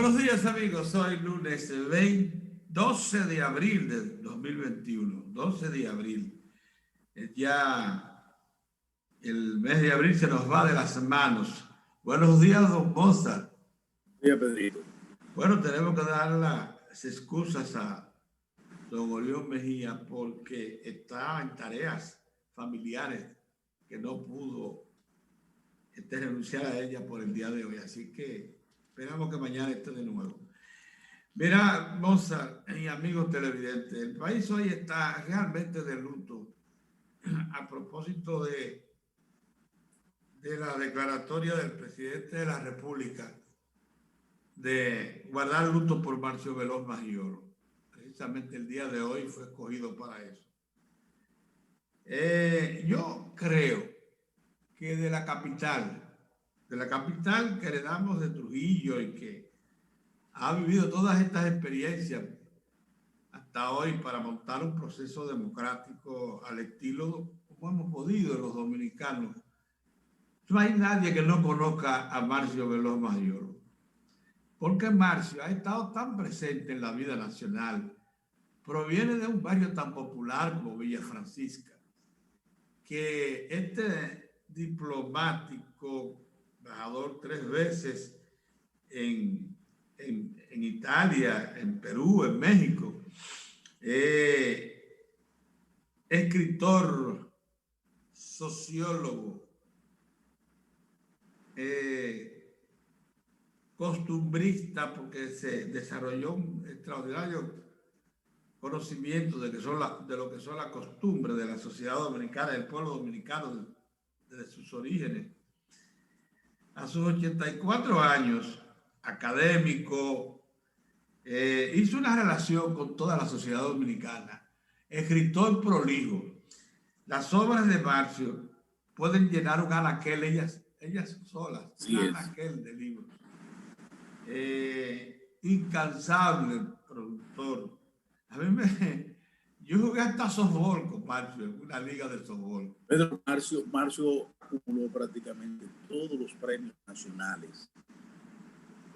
Buenos días amigos, hoy lunes 12 de abril de 2021, 12 de abril. Ya el mes de abril se nos va de las manos. Buenos días, don Mozart. Buenos días, Pedrito. Bueno, tenemos que dar las excusas a don Orión Mejía porque está en tareas familiares que no pudo renunciar a ella por el día de hoy. Así que esperamos que mañana esté de nuevo. Mira, Mozart y amigos televidentes, el país hoy está realmente de luto a propósito de la declaratoria del presidente de la República de guardar luto por Marcio Veloz Maggiolo. Precisamente el día de hoy fue escogido para eso. Yo creo que de la capital que heredamos de Trujillo y que ha vivido todas estas experiencias hasta hoy para montar un proceso democrático al estilo como hemos podido los dominicanos. No hay nadie que no conozca a Marcio Veloz Maggiolo, porque Marcio ha estado tan presente en la vida nacional, proviene de un barrio tan popular como Villa Francisca, que este diplomático, embajador 3 veces en Italia, en Perú, en México, escritor, sociólogo, costumbrista, porque se desarrolló un extraordinario conocimiento de lo que son las costumbres de la sociedad dominicana, del pueblo dominicano, desde sus orígenes. A sus 84 años, académico, hizo una relación con toda la sociedad dominicana, escritor prolijo. Las obras de Marcio pueden llenar un anaquel ellas solas, un anaquel de libros. Incansable productor. Yo jugué hasta softball con Marcio, en una liga de softball. Pedro, Marcio acumuló prácticamente todos los premios nacionales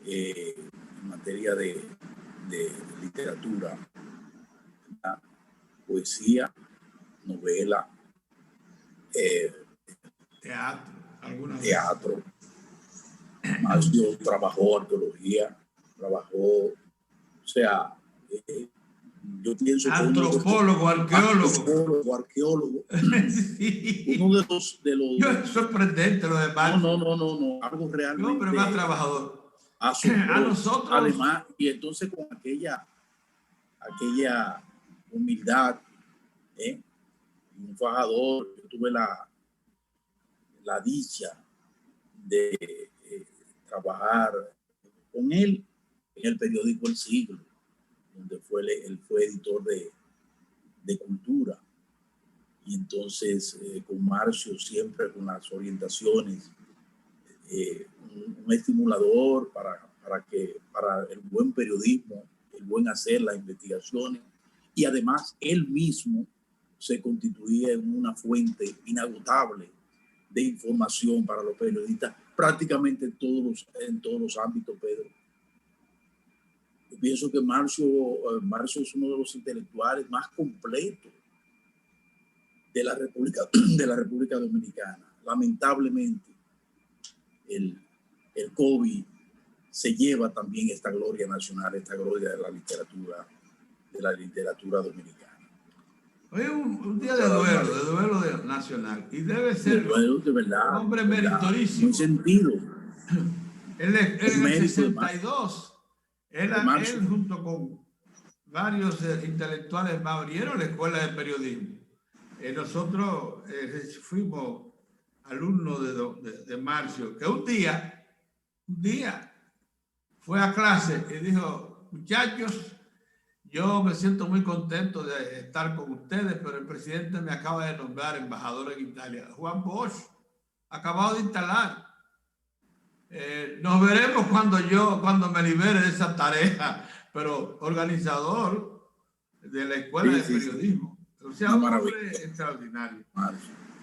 en materia de literatura, poesía, novela, teatro. Marcio trabajó arqueología, o sea, yo pienso que antropólogo, arqueólogo. Sí. Uno de los es sorprendente lo de Marcio. No, algo realmente. No, pero más trabajador. A nosotros. Además, y entonces con aquella humildad, un fajador, yo tuve la dicha de trabajar con él en el periódico El Siglo, donde él fue editor de cultura. Y entonces con Marcio siempre con las orientaciones, un estimulador para el buen periodismo, el buen hacer las investigaciones, y además él mismo se constituía en una fuente inagotable de información para los periodistas prácticamente en todos los ámbitos, Pedro. Yo pienso que Marcio es uno de los intelectuales más completos de la República Dominicana. Lamentablemente, el COVID se lleva también esta gloria nacional, esta gloria de la literatura dominicana. Hoy es un día de duelo nacional, y debe ser de verdad, un hombre meritorísimo. Muy sentido. En el 62, él junto con varios intelectuales más abrieron la escuela de periodismo. Nosotros fuimos alumnos de Marcio, que un día fue a clase y dijo: muchachos, yo me siento muy contento de estar con ustedes, pero el presidente me acaba de nombrar embajador en Italia. Juan Bosch, acabado de instalar. Nos veremos cuando me libere de esa tarea, pero organizador de la escuela de periodismo. O sea, un hombre extraordinario.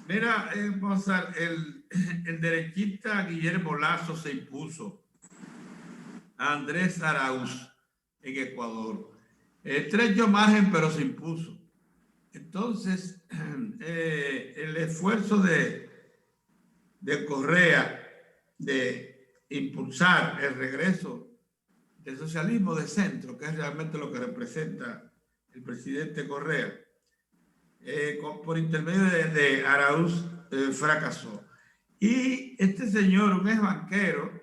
Mira, Mozart, el derechista Guillermo Lasso se impuso a Andrés Arauz en Ecuador. Estrecho margen, pero se impuso. Entonces, el esfuerzo de Correa de impulsar el regreso del socialismo de centro, que es realmente lo que representa el presidente Correa, por intermedio de Arauz, fracasó. Y este señor, un ex banquero,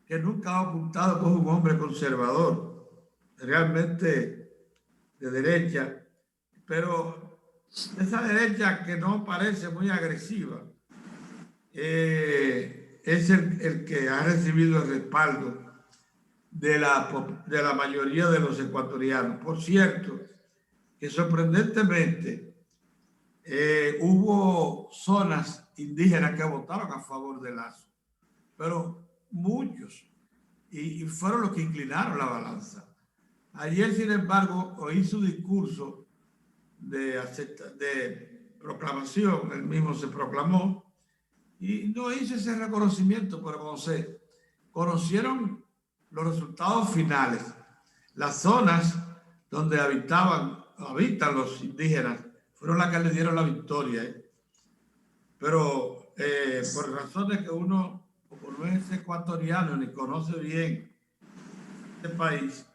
que nunca ha ocultado que es un hombre conservador, realmente de derecha, pero esa derecha que no parece muy agresiva, es el que ha recibido el respaldo de la mayoría de los ecuatorianos. Por cierto, que sorprendentemente hubo zonas indígenas que votaron a favor de Lazo, pero muchos, y fueron los que inclinaron la balanza. Ayer, sin embargo, oí su discurso de proclamación, él mismo se proclamó, y no hizo ese reconocimiento, pero cuando se conocieron los resultados finales, las zonas donde habitan los indígenas fueron las que le dieron la victoria. Pero por razones que uno, como no es ecuatoriano ni conoce bien este país,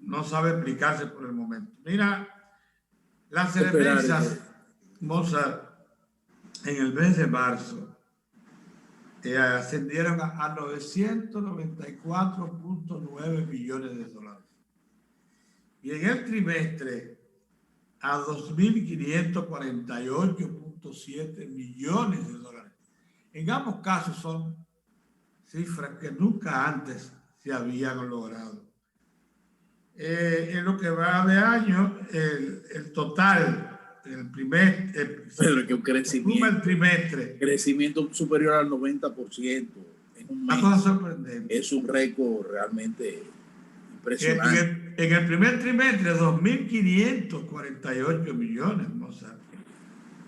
no sabe explicarse por el momento. Mira, las remesas, Mozart, en el mes de marzo ascendieron a 994.9 millones de dólares. Y en el trimestre a 2.548.7 millones de dólares. En ambos casos son cifras que nunca antes se habían logrado. En lo que va de año, el total, el primer... Pero que un crecimiento, el trimestre. Crecimiento superior al 90% en un mes. Una cosa sorprendente. Es un récord realmente impresionante. En el primer trimestre, 2.548 millones, ¿no?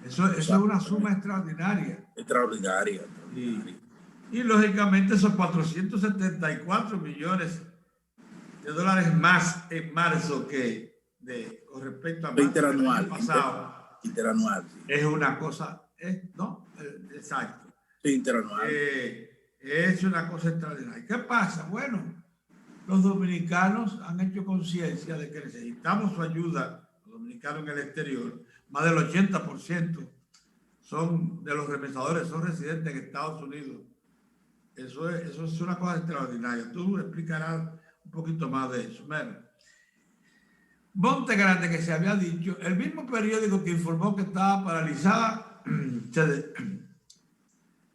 Eso es una suma extraordinaria. Extraordinaria. Y lógicamente esos 474 millones de dólares más en marzo que con respecto a interanual, pasado. Interanual. Sí. Es una cosa, ¿no? Exacto. Sí, interanual. Es una cosa extraordinaria. ¿Qué pasa? Bueno, los dominicanos han hecho conciencia de que necesitamos su ayuda, los dominicanos en el exterior. Más del 80% son de los remesadores, son residentes en Estados Unidos. Eso es una cosa extraordinaria. Tú explicarás un poquito más de eso. Bueno, Monte Grande, que se había dicho, el mismo periódico que informó que estaba paralizada,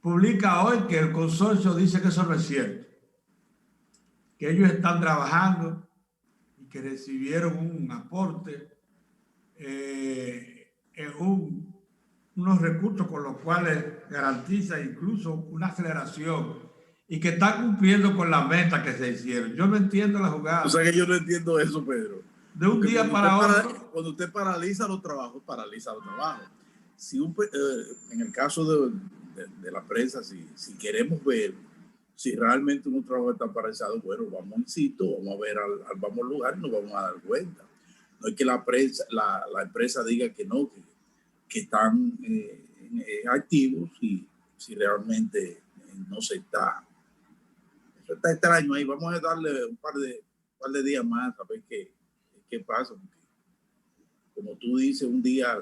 publica hoy que el consorcio dice que eso no es cierto, que ellos están trabajando y que recibieron un aporte, unos recursos con los cuales garantiza incluso una aceleración y que están cumpliendo con las metas que se hicieron. Yo no entiendo la jugada. O sea que yo no entiendo eso, Pedro. De un día para otro. Cuando usted paraliza los trabajos, paraliza los trabajos. Si en el caso de la prensa, si queremos ver si realmente un trabajo está paralizado, bueno, vamos a un sitio, vamos a ver vamos al lugar y nos vamos a dar cuenta. No es que la empresa diga que no, que están activos y si realmente no se está. Eso está extraño ahí. Vamos a darle un par de días más a ver qué pasa. Porque, como tú dices, un día...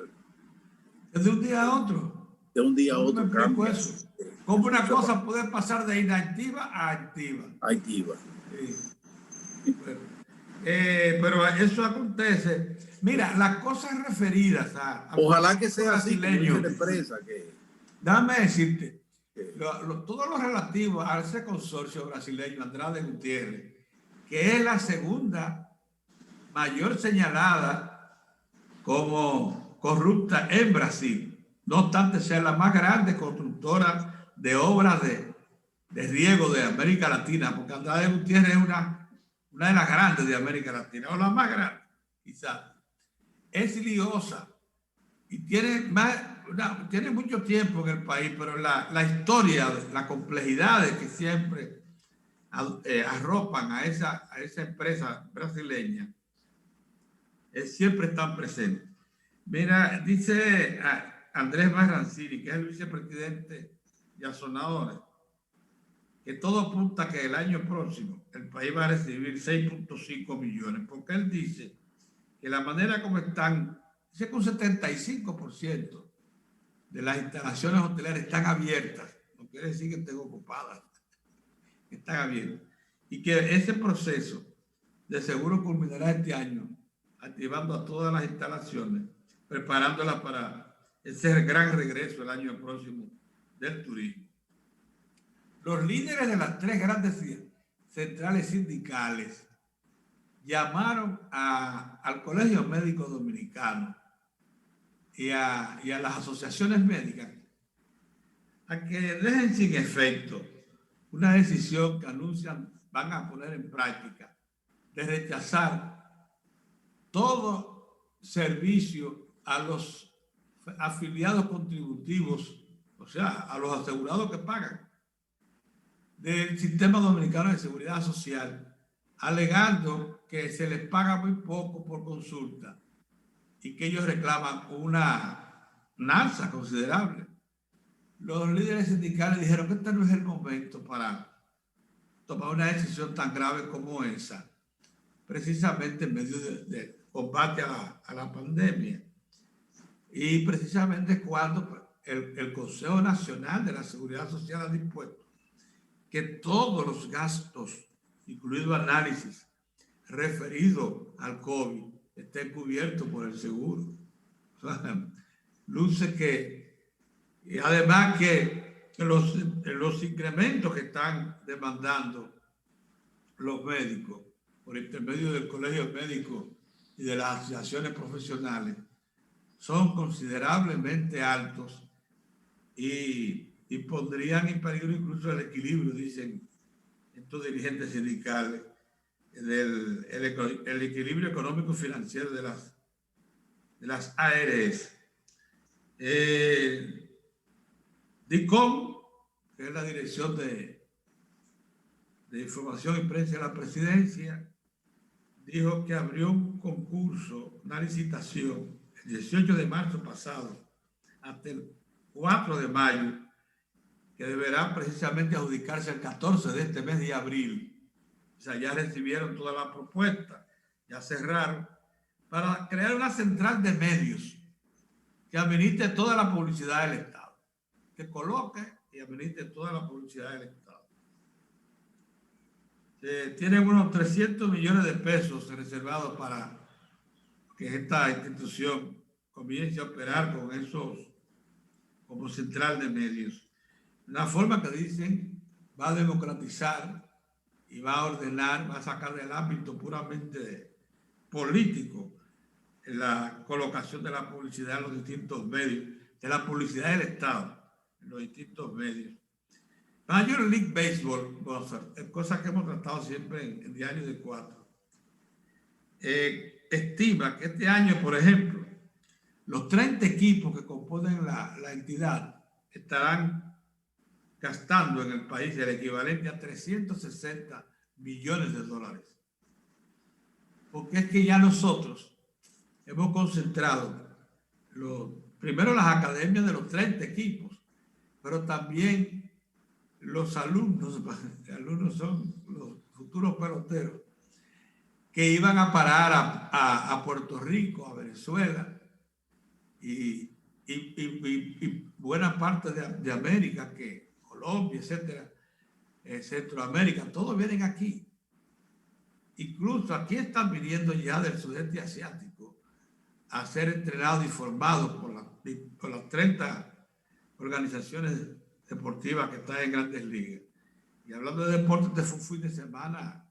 ¿Es de un día a otro? De un día a otro cambia. Eso. ¿Cómo una cosa puede pasar de inactiva a activa? Activa. Sí. Bueno, pero eso acontece. Mira, las cosas referidas a ojalá que sea así, brasileño. Empresa que... Déjame decirte, todo lo relativo a ese consorcio brasileño, Andrade Gutiérrez, que es la segunda mayor señalada como corrupta en Brasil, no obstante ser la más grande constructora de obras de riego de América Latina, porque Andrade Gutiérrez es una de las grandes de América Latina, o la más grande, quizás. Es liosa y tiene mucho tiempo en el país, pero la historia, la complejidad que siempre arropan a esa empresa brasileña, siempre están presentes. Mira, dice Andrés Barrancini, que es el vicepresidente de Azonadores, que todo apunta a que el año próximo el país va a recibir 6.5 millones, porque él dice que la manera como están, dice que un 75% de las instalaciones hoteleras están abiertas, no quiere decir que estén ocupadas, están abiertas, y que ese proceso de seguro culminará este año, activando a todas las instalaciones, preparándolas para ese gran regreso el año próximo del turismo. Los líderes de las 3 grandes centrales sindicales llamaron al Colegio Médico Dominicano y a las asociaciones médicas a que dejen sin efecto una decisión que anuncian van a poner en práctica de rechazar todo servicio a los afiliados contributivos, o sea, a los asegurados que pagan del Sistema Dominicano de Seguridad Social, alegando que se les paga muy poco por consulta y que ellos reclaman una alza considerable. Los líderes sindicales dijeron que este no es el momento para tomar una decisión tan grave como esa, precisamente en medio de combate a la pandemia. Y precisamente cuando el Consejo Nacional de la Seguridad Social ha dispuesto que todos los gastos, incluido análisis referidos al COVID, estén cubiertos por el seguro. O sea, luce que, y además que los incrementos que están demandando los médicos por intermedio del Colegio Médico y de las asociaciones profesionales son considerablemente altos y pondrían en peligro incluso el equilibrio, dicen estos dirigentes sindicales, el equilibrio económico financiero de las ARS. DICOM, que es la Dirección de Información y Prensa de la Presidencia, dijo que abrió un concurso, una licitación, el 18 de marzo pasado hasta el 4 de mayo, que deberá precisamente adjudicarse el 14 de este mes de abril. O sea, ya recibieron todas las propuestas, ya cerraron, para crear una central de medios que administre toda la publicidad del Estado, que coloque y administre toda la publicidad del Estado. Tienen unos 300 millones de pesos reservados para que esta institución comience a operar con esos como central de medios. Una forma que dicen va a democratizar y va a ordenar, va a sacar del ámbito puramente político la colocación de la publicidad en los distintos medios, de la publicidad del Estado en los distintos medios. Major League Baseball, cosa que hemos tratado siempre en Diario de 4, estima que este año, por ejemplo, los 30 equipos que componen la entidad estarán gastando en el país el equivalente a 360 millones de dólares. Porque es que ya nosotros hemos concentrado primero las academias de los 30 equipos, pero también los alumnos son los futuros peloteros que iban a parar a Puerto Rico, a Venezuela y buena parte de América, que Colombia, etcétera, Centroamérica, todos vienen aquí. Incluso aquí están viniendo ya del sudeste asiático a ser entrenados y formados por las 30 organizaciones deportivas que están en Grandes Ligas. Y hablando de deportes, este fue un fin de semana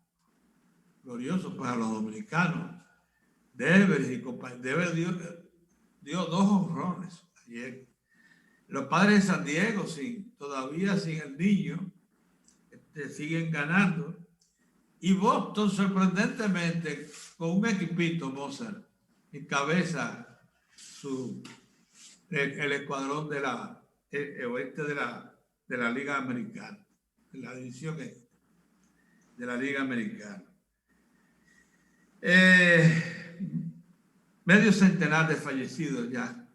glorioso para los dominicanos. Devers y compañía. Devers dio 2 jonrones ayer. Los Padres de San Diego, todavía sin el niño, siguen ganando. Y Boston, sorprendentemente, con un equipito, Mozart, encabeza el escuadrón de oeste de la Liga Americana, en la división E. de la Liga Americana. Medio centenar de fallecidos ya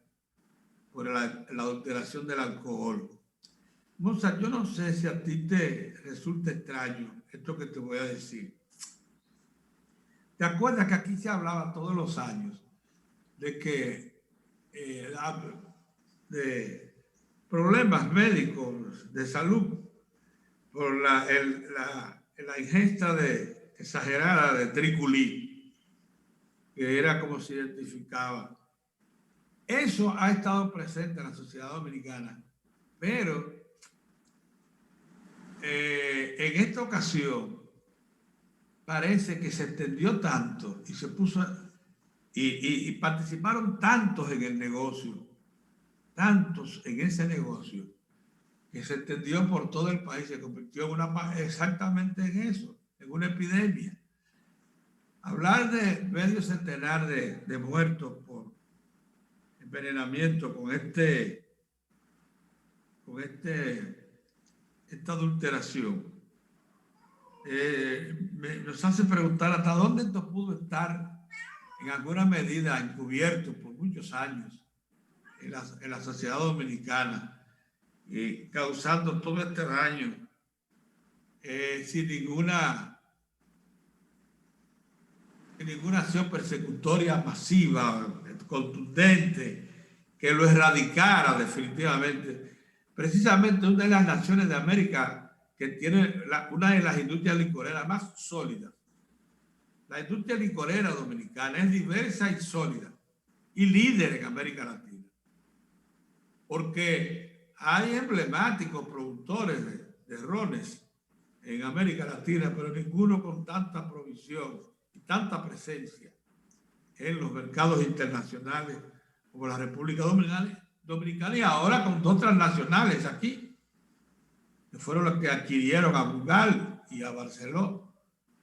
por la adulteración del alcohol. Mozart, yo no sé si a ti te resulta extraño esto que te voy a decir. ¿Te acuerdas que aquí se hablaba todos los años de que de problemas médicos de salud por la ingesta exagerada de triculí, que era como se identificaba? Eso ha estado presente en la sociedad dominicana, pero en esta ocasión parece que se extendió tanto y se puso y participaron tantos en el negocio, tantos en ese negocio, que se extendió por todo el país, se convirtió en exactamente en eso, en una epidemia. Hablar de medio centenar de muertos por envenenamiento con esta adulteración nos hace preguntar hasta dónde esto pudo estar en alguna medida encubierto por muchos años en la sociedad dominicana, y causando todo este daño sin ninguna acción persecutoria masiva, contundente, que lo erradicara definitivamente. Precisamente una de las naciones de América que tiene una de las industrias licoreras más sólidas. La industria licorera dominicana es diversa y sólida y líder en América Latina, porque hay emblemáticos productores de rones en América Latina, pero ninguno con tanta provisión y tanta presencia en los mercados internacionales como la República Dominicana, y ahora con dos transnacionales aquí, que fueron los que adquirieron a Brugal y a Barceló,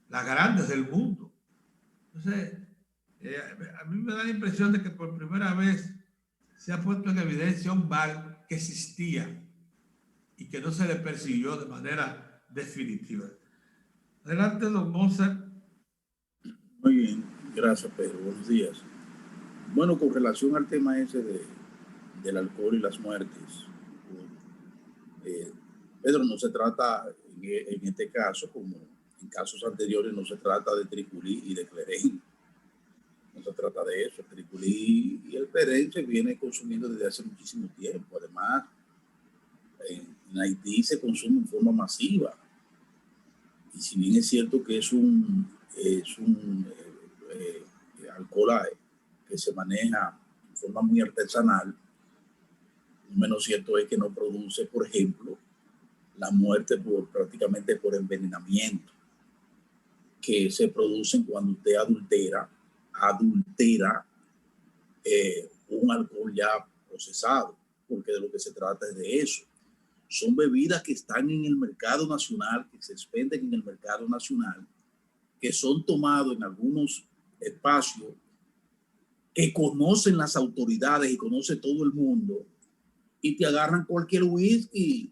las grandes del mundo. Entonces, a mí me da la impresión de que por primera vez se ha puesto en evidencia un mal que existía y que no se le persiguió de manera definitiva. Adelante, don Mozart. Muy bien, gracias, Pedro. Buenos días. Bueno, con relación al tema ese del alcohol y las muertes, Pedro, no se trata en este caso, como en casos anteriores, no se trata de triculí y de clerén. No se trata de eso. El triculí y el clerén se viene consumiendo desde hace muchísimo tiempo. Además, en Haití se consume en forma masiva. Y si bien es cierto que es un alcohol que se maneja de forma muy artesanal, lo menos cierto es que no produce, por ejemplo, la muerte prácticamente por envenenamiento que se producen cuando usted adultera un alcohol ya procesado, porque de lo que se trata es de eso. Son bebidas que están en el mercado nacional, que se expenden en el mercado nacional, que son tomados en algunos espacios que conocen las autoridades y conoce todo el mundo, y te agarran cualquier whisky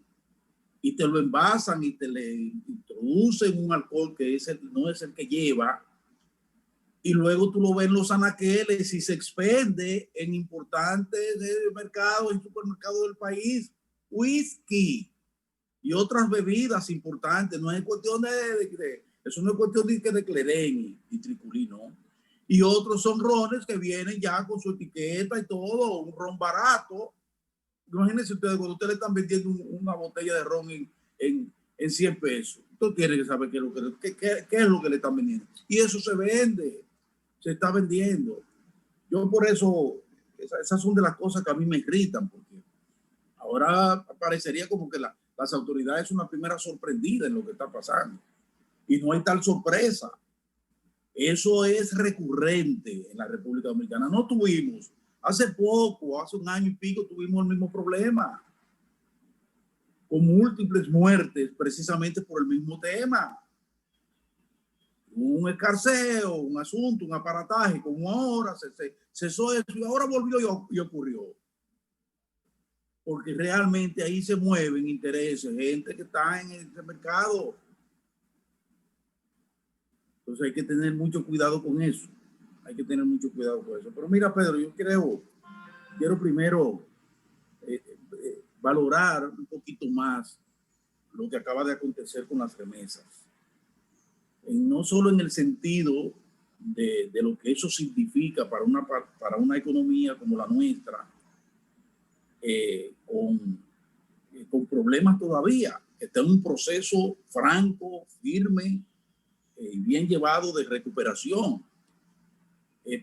y te lo envasan y te le introducen un alcohol que no es el que lleva, y luego tú lo ves en los anaqueles y se expende en importantes mercados y supermercados del país, whisky y otras bebidas importantes. No es cuestión eso no es cuestión de clerén y triculí, ¿no? Y otros son rones que vienen ya con su etiqueta y todo, un ron barato. Imagínense ustedes, cuando ustedes le están vendiendo una botella de ron en 100 pesos, usted tiene que saber qué es lo que le están vendiendo. Y eso se vende, se está vendiendo. Yo por eso, esas son de las cosas que a mí me irritan, porque ahora parecería como que las autoridades son una primera sorprendida en lo que está pasando. Y no hay tal sorpresa. Eso es recurrente en la República Dominicana. No tuvimos, hace poco, hace un año y pico, tuvimos el mismo problema, con múltiples muertes precisamente por el mismo tema. Un escarceo, un asunto, un aparataje, como ahora se cesó eso y ahora volvió y ocurrió. Porque realmente ahí se mueven intereses, gente que está en ese mercado. Entonces hay que tener mucho cuidado con eso. Hay que tener mucho cuidado con eso. Pero mira, Pedro, yo quiero primero valorar un poquito más lo que acaba de acontecer con las remesas. No solo en el sentido de lo que eso significa para una economía como la nuestra, con problemas todavía, que está en un proceso franco, firme y bien llevado de recuperación,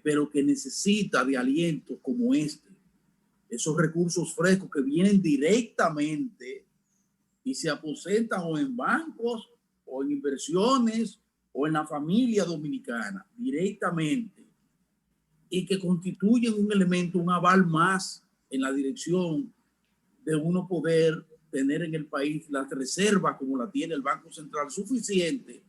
pero que necesita de alientos como este, esos recursos frescos que vienen directamente y se aposentan o en bancos o en inversiones o en la familia dominicana directamente, y que constituyen un elemento, un aval más en la dirección de uno poder tener en el país las reservas como la tiene el Banco Central suficiente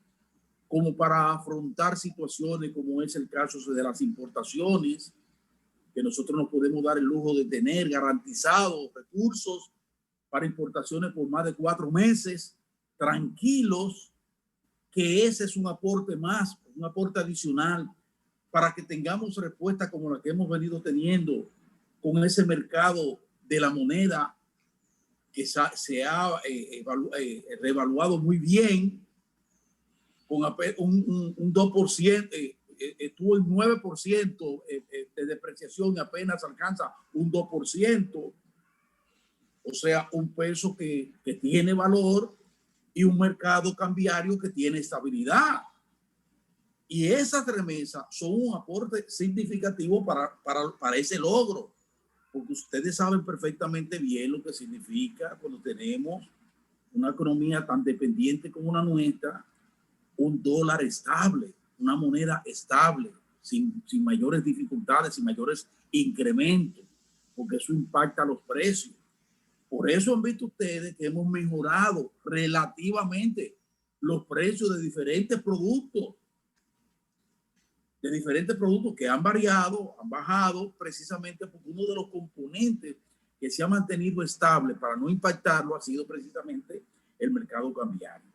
como para afrontar situaciones como es el caso de las importaciones, que nosotros nos podemos dar el lujo de tener garantizados recursos para importaciones por más de 4 meses, tranquilos, que ese es un aporte más, un aporte adicional para que tengamos respuesta como la que hemos venido teniendo con ese mercado de la moneda que se ha reevaluado muy bien, con un 2%, estuvo en 9% de depreciación y apenas alcanza un 2%, o sea, un peso que tiene valor y un mercado cambiario que tiene estabilidad. Y esas remesas son un aporte significativo para ese logro, porque ustedes saben perfectamente bien lo que significa cuando tenemos una economía tan dependiente como la nuestra, un dólar estable, una moneda estable, sin mayores dificultades, sin mayores incrementos, porque eso impacta los precios. Por eso han visto ustedes que hemos mejorado relativamente los precios de diferentes productos que han variado, han bajado, precisamente porque uno de los componentes que se ha mantenido estable para no impactarlo ha sido precisamente el mercado cambiario.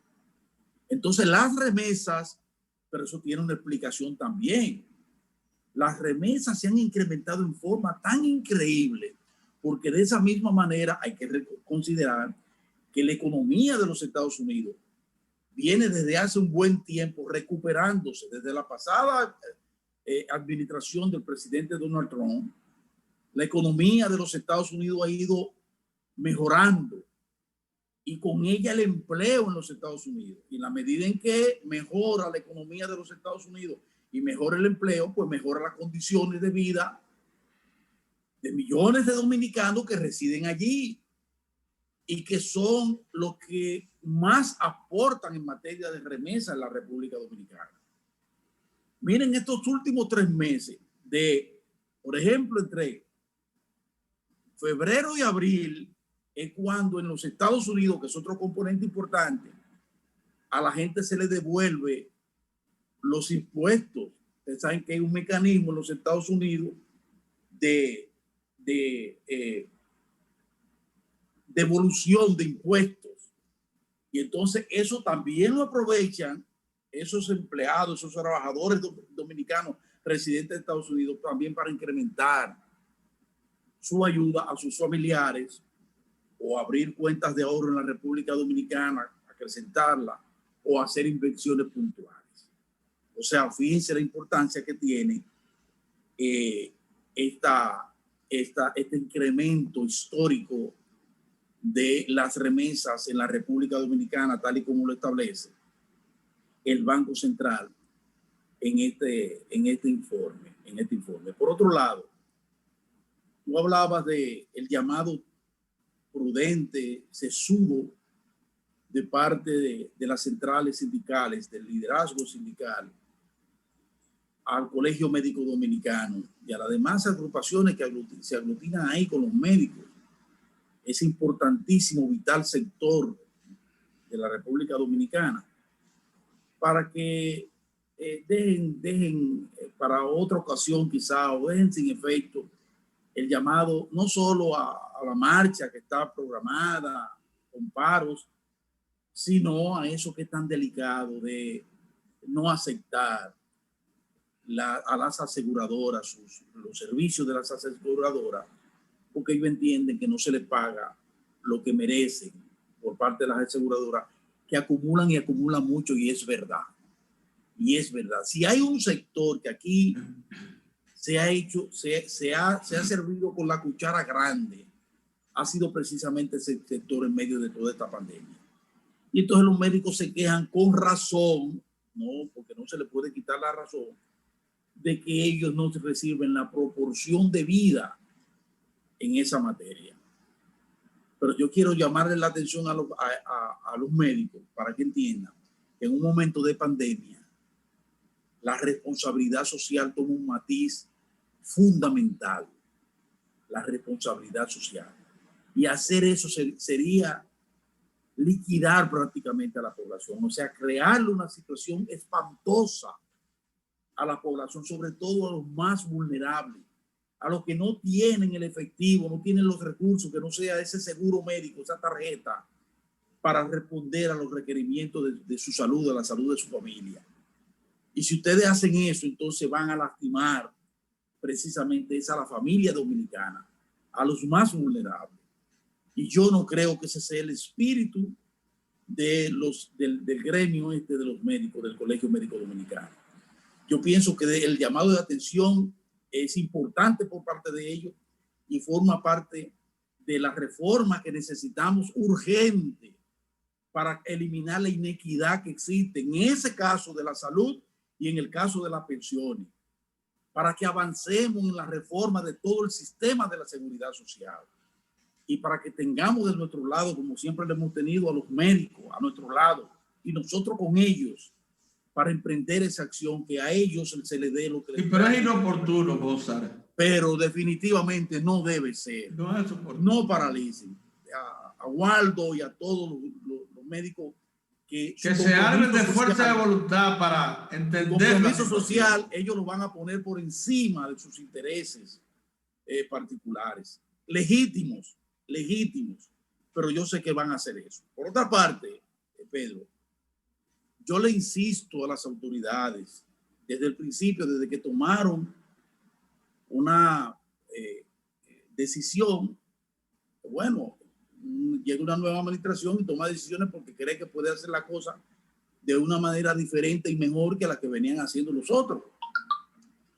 Entonces las remesas, pero eso tiene una explicación también. Las remesas se han incrementado en forma tan increíble porque de esa misma manera hay que considerar que la economía de los Estados Unidos viene desde hace un buen tiempo recuperándose. Desde la pasada administración del presidente Donald Trump, la economía de los Estados Unidos ha ido mejorando y con ella el empleo en los Estados Unidos. Y en la medida en que mejora la economía de los Estados Unidos y mejora el empleo, pues mejora las condiciones de vida de millones de dominicanos que residen allí y que son los que más aportan en materia de remesa en la República Dominicana. Miren, estos últimos 3 meses por ejemplo, entre febrero y abril, es cuando en los Estados Unidos, que es otro componente importante, a la gente se le devuelve los impuestos. Ustedes saben que hay un mecanismo en los Estados Unidos de devolución de impuestos. Y entonces eso también lo aprovechan esos empleados, esos trabajadores dominicanos residentes de Estados Unidos también para incrementar su ayuda a sus familiares o abrir cuentas de ahorro en la República Dominicana, acrecentarla o hacer inversiones puntuales. O sea, fíjense la importancia que tiene este incremento histórico de las remesas en la República Dominicana, tal y como lo establece el Banco Central en este informe. Por otro lado, tú hablabas del llamado prudente, sesudo de parte de las centrales sindicales, del liderazgo sindical, al Colegio Médico Dominicano y a las demás agrupaciones que se aglutinan ahí con los médicos. Ese importantísimo, vital sector de la República Dominicana, para que dejen para otra ocasión quizá, o dejen sin efecto el llamado no solo a la marcha que está programada con paros, sino a eso que es tan delicado de no aceptar a las aseguradoras, los servicios de las aseguradoras, porque ellos entienden que no se les paga lo que merecen por parte de las aseguradoras, que acumulan y acumulan mucho, y es verdad. Y es verdad. Si hay un sector que aquí se ha servido con la cuchara grande, ha sido precisamente ese sector en medio de toda esta pandemia. Y entonces los médicos se quejan con razón, ¿no? Porque no se les puede quitar la razón, de que ellos no reciben la proporción de vida en esa materia. Pero yo quiero llamarle la atención a los médicos para que entiendan que en un momento de pandemia la responsabilidad social toma un matiz fundamental, la responsabilidad social. Y hacer eso sería liquidar prácticamente a la población, o sea, crearle una situación espantosa a la población, sobre todo a los más vulnerables, a los que no tienen el efectivo, no tienen los recursos, que no sea ese seguro médico, esa tarjeta, para responder a los requerimientos de su salud, a la salud de su familia. Y si ustedes hacen eso, entonces van a lastimar precisamente a la familia dominicana, a los más vulnerables. Y yo no creo que ese sea el espíritu del gremio de los médicos, del Colegio Médico Dominicano. Yo pienso que el llamado de atención es importante por parte de ellos y forma parte de la reforma que necesitamos urgente para eliminar la inequidad que existe en ese caso de la salud y en el caso de las pensiones, para que avancemos en la reforma de todo el sistema de la seguridad social y para que tengamos de nuestro lado, como siempre le hemos tenido a los médicos a nuestro lado, y nosotros con ellos, para emprender esa acción, que a ellos se les dé lo que les pero es inoportuno, Mozart. Pero definitivamente no debe ser. No es oportuno. No paralicen. A Waldo y a todos los médicos que se armen de fuerza de voluntad para entender el compromiso social, ellos lo van a poner por encima de sus intereses particulares, legítimos, pero yo sé que van a hacer eso. Por otra parte, Pedro, yo le insisto a las autoridades desde el principio, desde que tomaron una decisión, bueno, llega una nueva administración y toma decisiones porque cree que puede hacer la cosa de una manera diferente y mejor que la que venían haciendo los otros.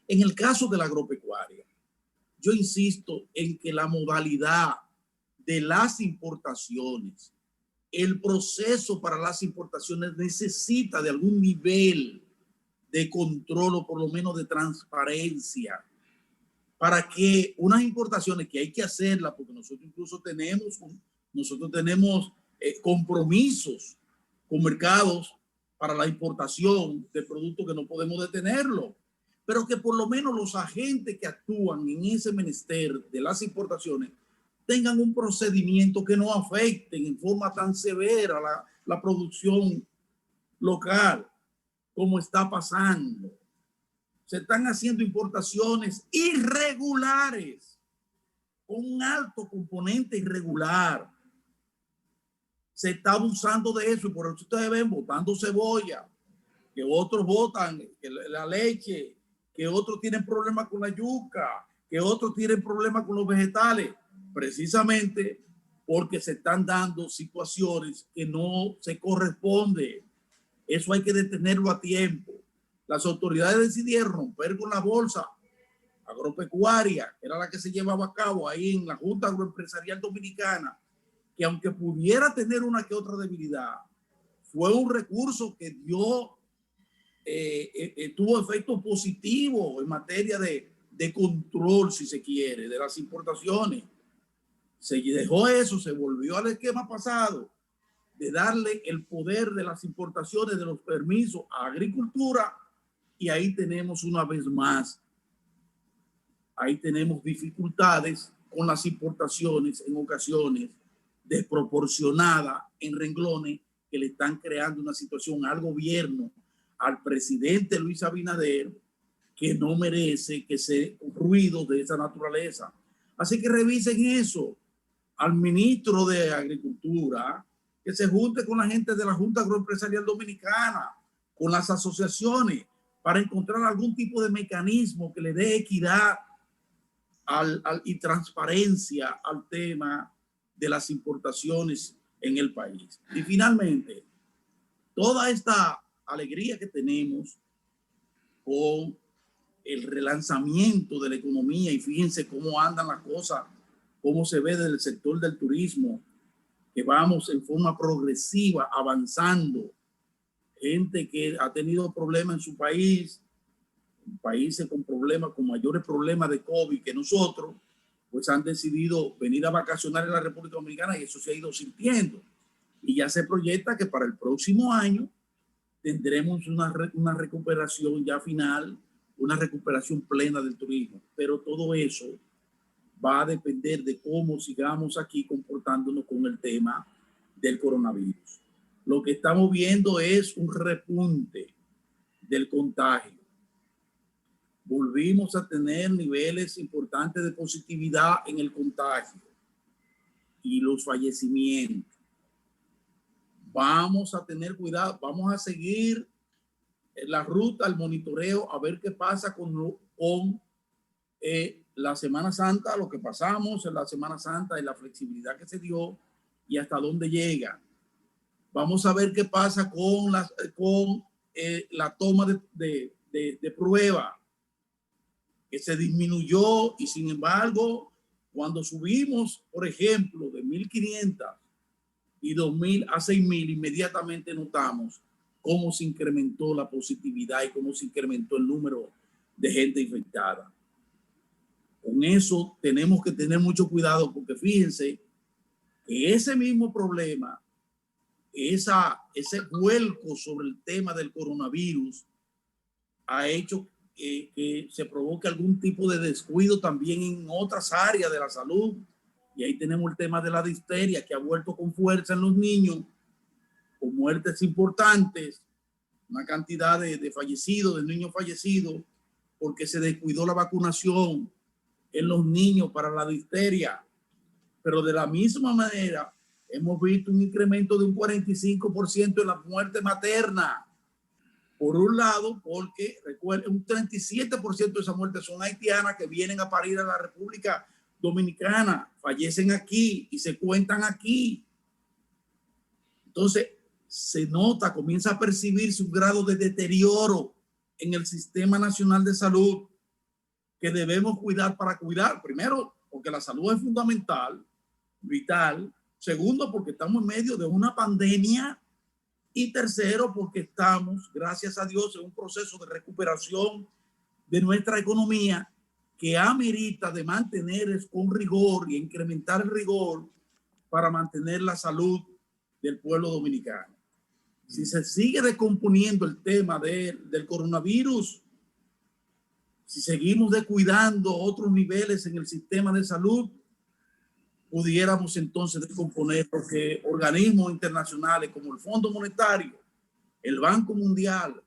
En el caso de la agropecuaria, yo insisto en que la modalidad de las importaciones, el proceso para las importaciones necesita de algún nivel de control o por lo menos de transparencia, para que unas importaciones que hay que hacerlas, porque nosotros incluso tenemos compromisos con mercados para la importación de productos que no podemos detenerlo, pero que por lo menos los agentes que actúan en ese menester de las importaciones tengan un procedimiento que no afecten en forma tan severa la producción local, como está pasando. Se están haciendo importaciones irregulares, con un alto componente irregular. Se está abusando de eso y por eso ustedes ven botando cebolla, que otros botan la leche, que otros tienen problemas con la yuca, que otros tienen problemas con los vegetales, precisamente porque se están dando situaciones que no se corresponden. Eso hay que detenerlo a tiempo. Las autoridades decidieron romper con la bolsa agropecuaria, que era la que se llevaba a cabo ahí en la Junta Agroempresarial Dominicana, que aunque pudiera tener una que otra debilidad, fue un recurso que tuvo efectos positivos en materia de control, si se quiere, de las importaciones. Se dejó eso, se volvió al esquema pasado de darle el poder de las importaciones, de los permisos a agricultura, y ahí tenemos una vez más, ahí tenemos dificultades con las importaciones en ocasiones desproporcionadas en renglones que le están creando una situación al gobierno, al presidente Luis Abinader, que no merece que se ruido de esa naturaleza. Así que revisen eso. Al ministro de Agricultura, que se junte con la gente de la Junta Agroempresarial Dominicana, con las asociaciones para encontrar algún tipo de mecanismo que le dé equidad y transparencia al tema de las importaciones en el país. Y finalmente, toda esta alegría que tenemos con el relanzamiento de la economía, y fíjense cómo andan las cosas, cómo se ve desde el sector del turismo, que vamos en forma progresiva avanzando. Gente que ha tenido problemas en su país, países con problemas, con mayores problemas de COVID que nosotros, pues han decidido venir a vacacionar en la República Dominicana, y eso se ha ido sintiendo. Y ya se proyecta que para el próximo año tendremos una recuperación ya final, una recuperación plena del turismo. Pero todo eso va a depender de cómo sigamos aquí comportándonos con el tema del coronavirus. Lo que estamos viendo es un repunte del contagio. Volvimos a tener niveles importantes de positividad en el contagio y los fallecimientos. Vamos a tener cuidado, vamos a seguir la ruta, el monitoreo, a ver qué pasa con la Semana Santa, lo que pasamos en la Semana Santa y la flexibilidad que se dio y hasta dónde llega. Vamos a ver qué pasa con la toma de prueba, que se disminuyó, y sin embargo, cuando subimos, por ejemplo, de 1.500 y 2.000 a 6.000, inmediatamente notamos cómo se incrementó la positividad y cómo se incrementó el número de gente infectada. Con eso tenemos que tener mucho cuidado, porque fíjense que ese mismo problema, ese vuelco sobre el tema del coronavirus, ha hecho que se provoque algún tipo de descuido también en otras áreas de la salud. Y ahí tenemos el tema de la difteria, que ha vuelto con fuerza en los niños, con muertes importantes, una cantidad de fallecidos, de niños fallecidos, porque se descuidó la vacunación en los niños para la difteria. Pero de la misma manera, hemos visto un incremento de un 45% en la muerte materna. Por un lado, porque recuerden, un 37% de esas muertes son haitianas que vienen a parir a la República Dominicana, fallecen aquí y se cuentan aquí. Entonces, se nota, comienza a percibirse un grado de deterioro en el Sistema Nacional de Salud que debemos cuidar para cuidar. Primero, porque la salud es fundamental, vital. Segundo, porque estamos en medio de una pandemia. Y tercero, porque estamos, gracias a Dios, en un proceso de recuperación de nuestra economía que amerita de mantener con rigor y incrementar el rigor para mantener la salud del pueblo dominicano. Si se sigue descomponiendo el tema del coronavirus, si seguimos descuidando otros niveles en el sistema de salud, pudiéramos entonces descomponer, porque organismos internacionales como el Fondo Monetario, el Banco Mundial,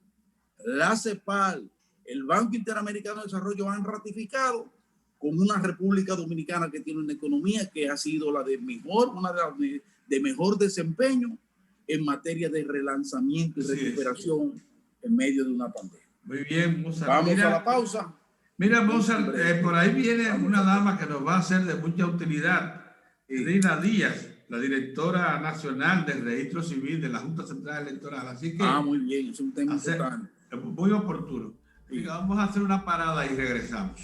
la CEPAL, el Banco Interamericano de Desarrollo han ratificado con una República Dominicana que tiene una economía que ha sido una de las de mejor desempeño en materia de relanzamiento y recuperación en medio de una pandemia. Muy bien, Mozart. Vamos a la pausa. Mira, Mozart, por ahí viene una dama que nos va a ser de mucha utilidad. Rina Díaz, la directora nacional del Registro Civil de la Junta Central Electoral. Así que muy bien, es un tema importante. Muy oportuno. Sí. Vamos a hacer una parada y regresamos.